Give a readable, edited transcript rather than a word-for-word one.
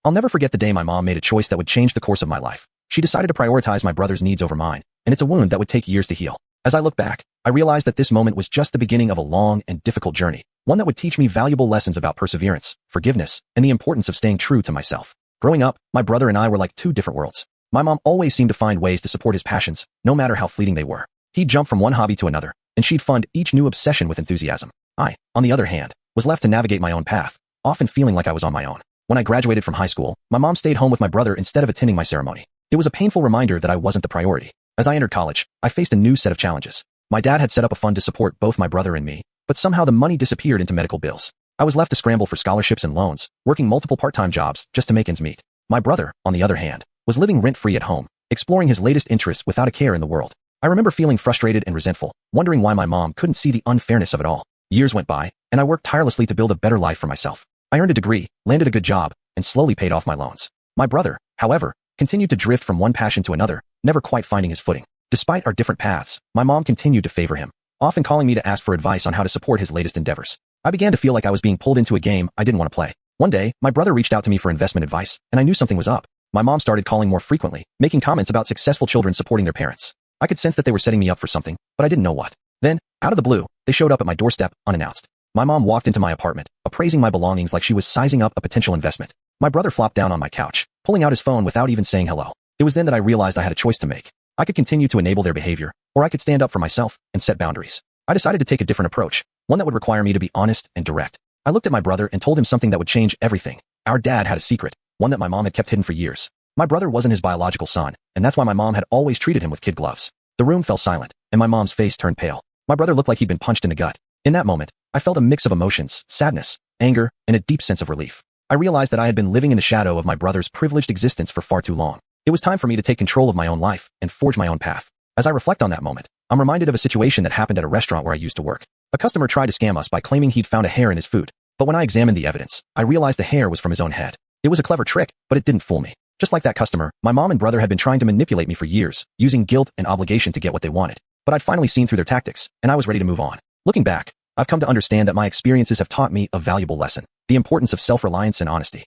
I'll never forget the day my mom made a choice that would change the course of my life. She decided to prioritize my brother's needs over mine, and it's a wound that would take years to heal. As I look back, I realized that this moment was just the beginning of a long and difficult journey, one that would teach me valuable lessons about perseverance, forgiveness, and the importance of staying true to myself. Growing up, my brother and I were like two different worlds. My mom always seemed to find ways to support his passions, no matter how fleeting they were. He'd jump from one hobby to another, and she'd fund each new obsession with enthusiasm. I, on the other hand, was left to navigate my own path, often feeling like I was on my own. When I graduated from high school, my mom stayed home with my brother instead of attending my ceremony. It was a painful reminder that I wasn't the priority. As I entered college, I faced a new set of challenges. My dad had set up a fund to support both my brother and me, but somehow the money disappeared into medical bills. I was left to scramble for scholarships and loans, working multiple part-time jobs just to make ends meet. My brother, on the other hand, was living rent-free at home, exploring his latest interests without a care in the world. I remember feeling frustrated and resentful, wondering why my mom couldn't see the unfairness of it all. Years went by, and I worked tirelessly to build a better life for myself. I earned a degree, landed a good job, and slowly paid off my loans. My brother, however, continued to drift from one passion to another, never quite finding his footing. Despite our different paths, my mom continued to favor him, often calling me to ask for advice on how to support his latest endeavors. I began to feel like I was being pulled into a game I didn't want to play. One day, my brother reached out to me for investment advice, and I knew something was up. My mom started calling more frequently, making comments about successful children supporting their parents. I could sense that they were setting me up for something, but I didn't know what. Then, out of the blue, they showed up at my doorstep, unannounced. My mom walked into my apartment, appraising my belongings like she was sizing up a potential investment. My brother flopped down on my couch, pulling out his phone without even saying hello. It was then that I realized I had a choice to make. I could continue to enable their behavior, or I could stand up for myself and set boundaries. I decided to take a different approach, one that would require me to be honest and direct. I looked at my brother and told him something that would change everything. Our dad had a secret, one that my mom had kept hidden for years. My brother wasn't his biological son, and that's why my mom had always treated him with kid gloves. The room fell silent, and my mom's face turned pale. My brother looked like he'd been punched in the gut. In that moment, I felt a mix of emotions, sadness, anger, and a deep sense of relief. I realized that I had been living in the shadow of my brother's privileged existence for far too long. It was time for me to take control of my own life and forge my own path. As I reflect on that moment, I'm reminded of a situation that happened at a restaurant where I used to work. A customer tried to scam us by claiming he'd found a hair in his food, but when I examined the evidence, I realized the hair was from his own head. It was a clever trick, but it didn't fool me. Just like that customer, my mom and brother had been trying to manipulate me for years, using guilt and obligation to get what they wanted. But I'd finally seen through their tactics, and I was ready to move on. Looking back, I've come to understand that my experiences have taught me a valuable lesson: the importance of self-reliance and honesty.